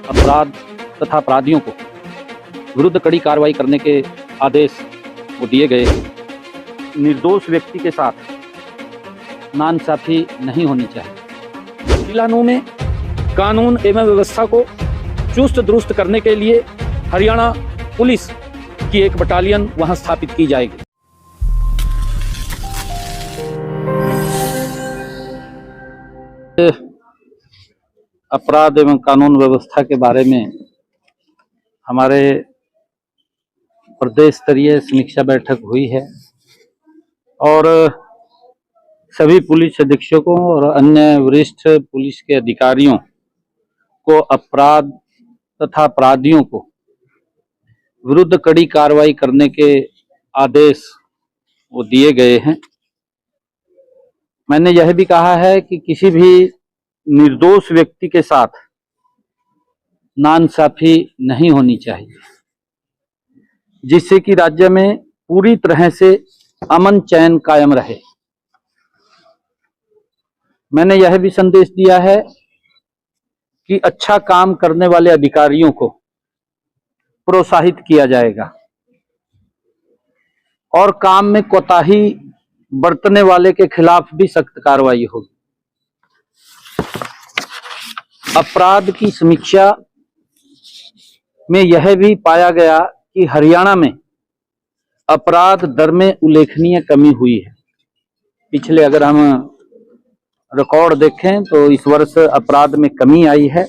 अपराध तथा अपराधियों को विरुद्ध कड़ी कार्रवाई करने के आदेश वो दिए गए। निर्दोष व्यक्ति के साथ नाइंसाफी नहीं होनी चाहिए। जिला नूंह में कानून एवं व्यवस्था को चुस्त दुरुस्त करने के लिए हरियाणा पुलिस की एक बटालियन वहां स्थापित की जाएगी। अपराध एवं कानून व्यवस्था के बारे में हमारे प्रदेश स्तरीय समीक्षा बैठक हुई है और सभी पुलिस अधीक्षकों और अन्य वरिष्ठ पुलिस के अधिकारियों को अपराध तथा अपराधियों को विरुद्ध कड़ी कार्रवाई करने के आदेश वो दिए गए हैं। मैंने यह भी कहा है कि किसी भी निर्दोष व्यक्ति के साथ नाइंसाफी नहीं होनी चाहिए, जिससे कि राज्य में पूरी तरह से अमन चैन कायम रहे। मैंने यह भी संदेश दिया है कि अच्छा काम करने वाले अधिकारियों को प्रोत्साहित किया जाएगा और काम में कोताही बरतने वाले के खिलाफ भी सख्त कार्रवाई होगी। अपराध की समीक्षा में यह भी पाया गया कि हरियाणा में अपराध दर में उल्लेखनीय कमी हुई है। पिछले अगर हम रिकॉर्ड देखें तो इस वर्ष अपराध में कमी आई है,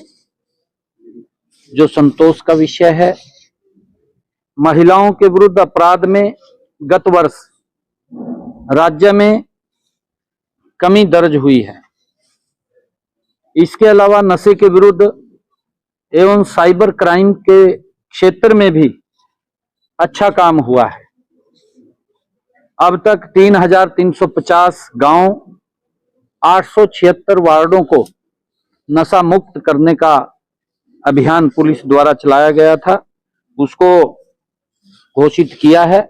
जो संतोष का विषय है। महिलाओं के विरुद्ध अपराध में गत वर्ष राज्य में कमी दर्ज हुई है। इसके अलावा नशे के विरुद्ध एवं साइबर क्राइम के क्षेत्र में भी अच्छा काम हुआ है। अब तक 3,350 गांव, 876 वार्डों को नशा मुक्त करने का अभियान पुलिस द्वारा चलाया गया था, उसको घोषित किया है।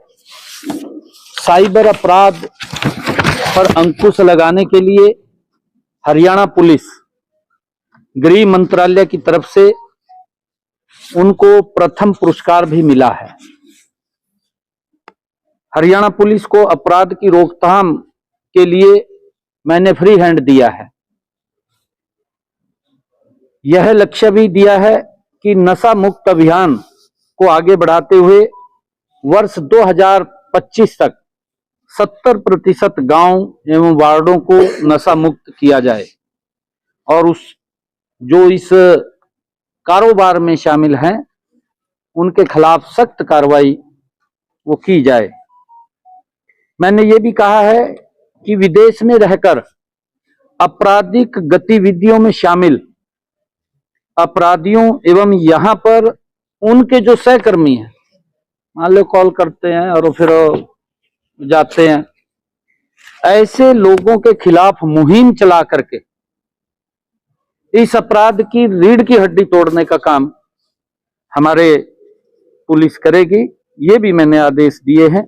साइबर अपराध पर अंकुश लगाने के लिए हरियाणा पुलिस गृह मंत्रालय की तरफ से उनको प्रथम पुरस्कार भी मिला है। हरियाणा पुलिस को अपराध की रोकथाम के लिए मैंने फ्री हैंड दिया है। यह लक्ष्य भी दिया है कि नशा मुक्त अभियान को आगे बढ़ाते हुए वर्ष 2025 तक 70% गांव एवं वार्डों को नशा मुक्त किया जाए और जो इस कारोबार में शामिल हैं उनके खिलाफ सख्त कार्रवाई वो की जाए। मैंने ये भी कहा है कि विदेश में रहकर आपराधिक गतिविधियों में शामिल अपराधियों एवं यहाँ पर उनके जो सहकर्मी हैं, मान लो कॉल करते हैं और फिर जाते हैं, ऐसे लोगों के खिलाफ मुहिम चला करके इस अपराध की रीढ़ की हड्डी तोड़ने का काम हमारे पुलिस करेगी। ये भी मैंने आदेश दिए हैं।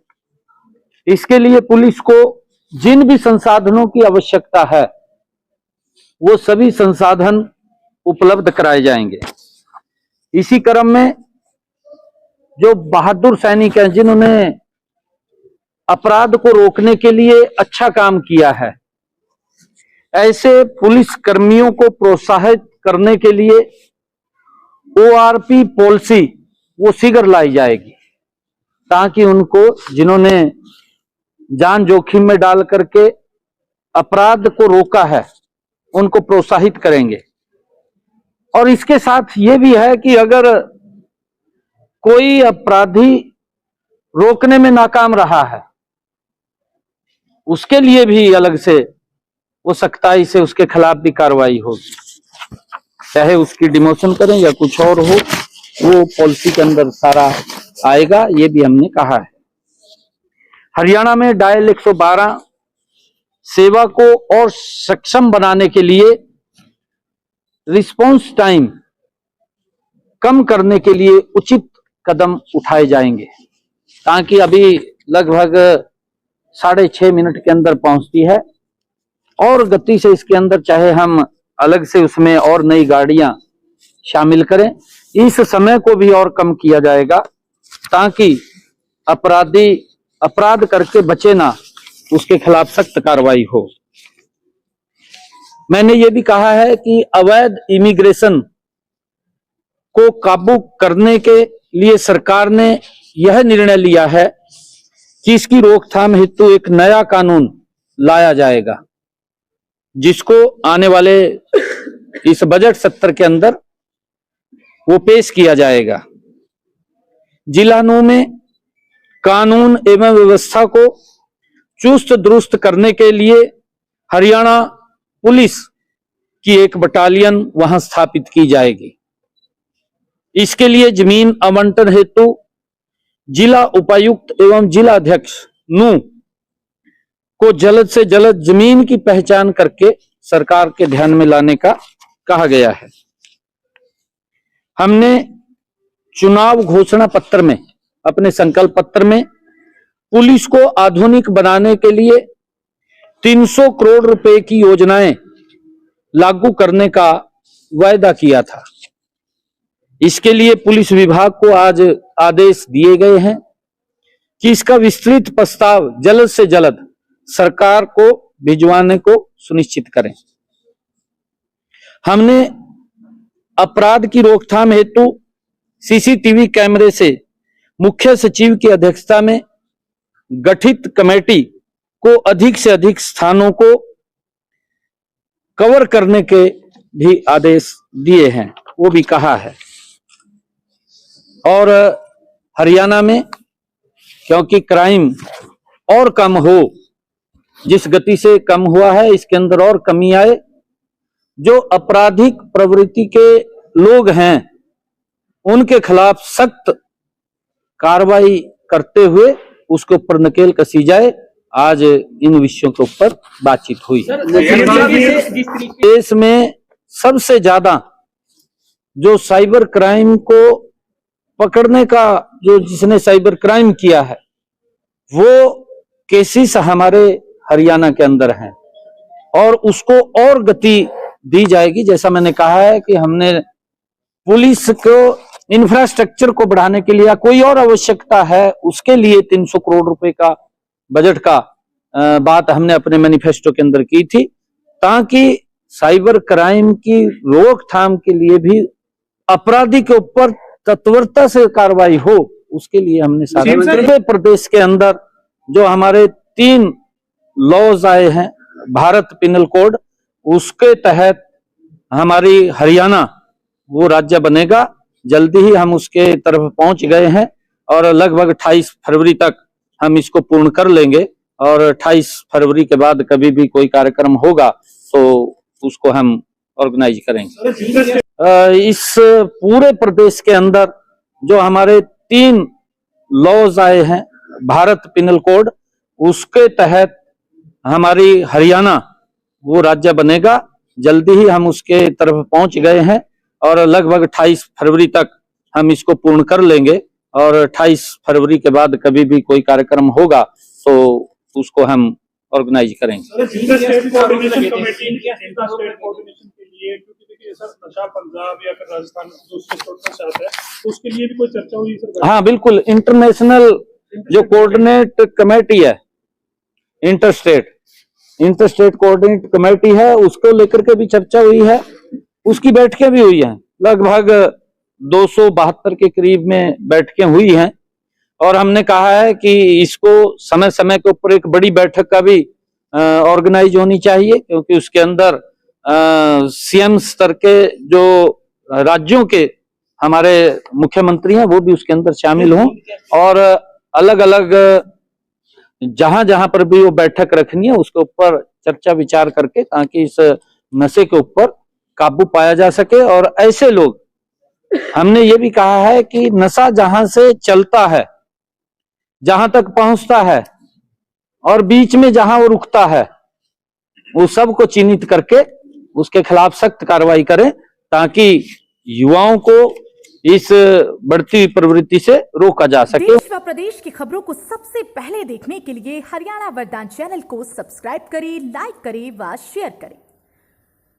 इसके लिए पुलिस को जिन भी संसाधनों की आवश्यकता है वो सभी संसाधन उपलब्ध कराए जाएंगे। इसी क्रम में जो बहादुर सैनिक हैं जिन्होंने अपराध को रोकने के लिए अच्छा काम किया है, ऐसे पुलिस कर्मियों को प्रोत्साहित करने के लिए ORP पॉलिसी वो शीघ्र लाई जाएगी, ताकि उनको जिन्होंने जान जोखिम में डाल करके अपराध को रोका है उनको प्रोत्साहित करेंगे। और इसके साथ ये भी है कि अगर कोई अपराधी रोकने में नाकाम रहा है उसके लिए भी अलग से वो सख्ताई से उसके खिलाफ भी कार्रवाई होगी, चाहे उसकी डिमोशन करें या कुछ और हो, वो पॉलिसी के अंदर सारा आएगा। ये भी हमने कहा है। हरियाणा में डायल 112 सेवा को और सक्षम बनाने के लिए रिस्पॉन्स टाइम कम करने के लिए उचित कदम उठाए जाएंगे, ताकि अभी लगभग 6.5 मिनट के अंदर पहुंचती है और गति से इसके अंदर चाहे हम अलग से उसमें और नई गाड़ियां शामिल करें। इस समय को भी और कम किया जाएगा ताकि अपराधी अपराध करके बचे ना, उसके खिलाफ सख्त कार्रवाई हो। मैंने ये भी कहा है कि अवैध इमिग्रेशन को काबू करने के लिए सरकार ने यह निर्णय लिया है कि इसकी रोकथाम हेतु एक नया कानून लाया जाएगा, जिसको आने वाले इस बजट सत्र के अंदर वो पेश किया जाएगा। जिला 9 में कानून एवं व्यवस्था को चुस्त दुरुस्त करने के लिए हरियाणा पुलिस की एक बटालियन वहां स्थापित की जाएगी। इसके लिए जमीन आवंटन हेतु जिला उपायुक्त एवं जिला अध्यक्ष नू को जल्द से जल्द जमीन की पहचान करके सरकार के ध्यान में लाने का कहा गया है। हमने चुनाव घोषणा पत्र में, अपने संकल्प पत्र में, पुलिस को आधुनिक बनाने के लिए 300 करोड़ रुपए की योजनाएं लागू करने का वायदा किया था। इसके लिए पुलिस विभाग को आज आदेश दिए गए हैं कि इसका विस्तृत प्रस्ताव जल्द से जल्द सरकार को भिजवाने को सुनिश्चित करें। हमने अपराध की रोकथाम हेतु सीसीटीवी कैमरे से मुख्य सचिव की अध्यक्षता में गठित कमेटी को अधिक से अधिक स्थानों को कवर करने के भी आदेश दिए हैं, वो भी कहा है। और हरियाणा में क्योंकि क्राइम और कम हो, जिस गति से कम हुआ है इसके अंदर और कमी आए, जो आपराधिक प्रवृत्ति के लोग हैं उनके खिलाफ सख्त कार्रवाई करते हुए उसके ऊपर नकेल कसी जाए। आज इन विषयों के ऊपर बातचीत हुई। देश में सबसे ज्यादा जो साइबर क्राइम को पकड़ने का, जो जिसने साइबर क्राइम किया है, वो केसेस हमारे हरियाणा के अंदर हैं और उसको और गति दी जाएगी। जैसा मैंने कहा है कि हमने पुलिस को इंफ्रास्ट्रक्चर को बढ़ाने के लिए कोई और आवश्यकता है, उसके लिए 300 करोड़ रुपए का बजट का बात हमने अपने मैनिफेस्टो के अंदर की थी, ताकि साइबर क्राइम की रोकथाम के लिए भी अपराधी के ऊपर तत्परता से कार्रवाई हो, उसके लिए हमने सारे प्रदेश के अंदर जो हमारे 3 लॉज आए हैं भारत पिनल कोड, उसके तहत हमारी हरियाणा वो राज्य बनेगा। जल्दी ही हम उसके तरफ पहुंच गए हैं और लगभग 28 फरवरी तक हम इसको पूर्ण कर लेंगे और 28 फरवरी के बाद कभी भी कोई कार्यक्रम होगा तो उसको हम ऑर्गेनाइज करेंगे। इस पूरे प्रदेश के अंदर जो हमारे 3 लॉज आए हैं भारत पिनल कोड, उसके तहत हमारी हरियाणा वो राज्य बनेगा। जल्दी ही हम उसके तरफ पहुंच गए हैं और लगभग 28 फरवरी तक हम इसको पूर्ण कर लेंगे और 28 फरवरी के बाद कभी भी कोई कार्यक्रम होगा तो उसको हम ऑर्गेनाइज करेंगे। उसके लिए भी कोई चर्चा हुई सर? हाँ बिल्कुल, इंटरनेशनल जो कोऑर्डिनेट कमेटी है, इंटरस्टेट कोऑर्डिनेट कमेटी है, उसको लेकर के भी चर्चा हुई है, उसकी बैठकें भी हुई हैं। लगभग 272 के करीब में बैठकें हुई हैं और हमने कहा है कि इसको समय समय के ऊपर एक बड़ी बैठक का भी ऑर्गेनाइज होनी चाहिए, क्योंकि उसके अंदर सीएम स्तर के जो राज्यों के हमारे मुख्यमंत्री हैं वो भी उसके अंदर शामिल हों और अलग अलग जहां जहां पर भी वो बैठक रखनी है उसके ऊपर चर्चा विचार करके, ताकि इस नशे के ऊपर काबू पाया जा सके। और ऐसे लोग, हमने ये भी कहा है कि नशा जहां से चलता है, जहां तक पहुंचता है और बीच में जहां वो रुकता है, वो सबको चिन्हित करके उसके खिलाफ सख्त कार्रवाई करें, ताकि युवाओं को इस बढ़ती प्रवृत्ति से रोका जा सके। देश व प्रदेश की खबरों को सबसे पहले देखने के लिए हरियाणा वरदान चैनल को सब्सक्राइब करें, लाइक करें व शेयर करें।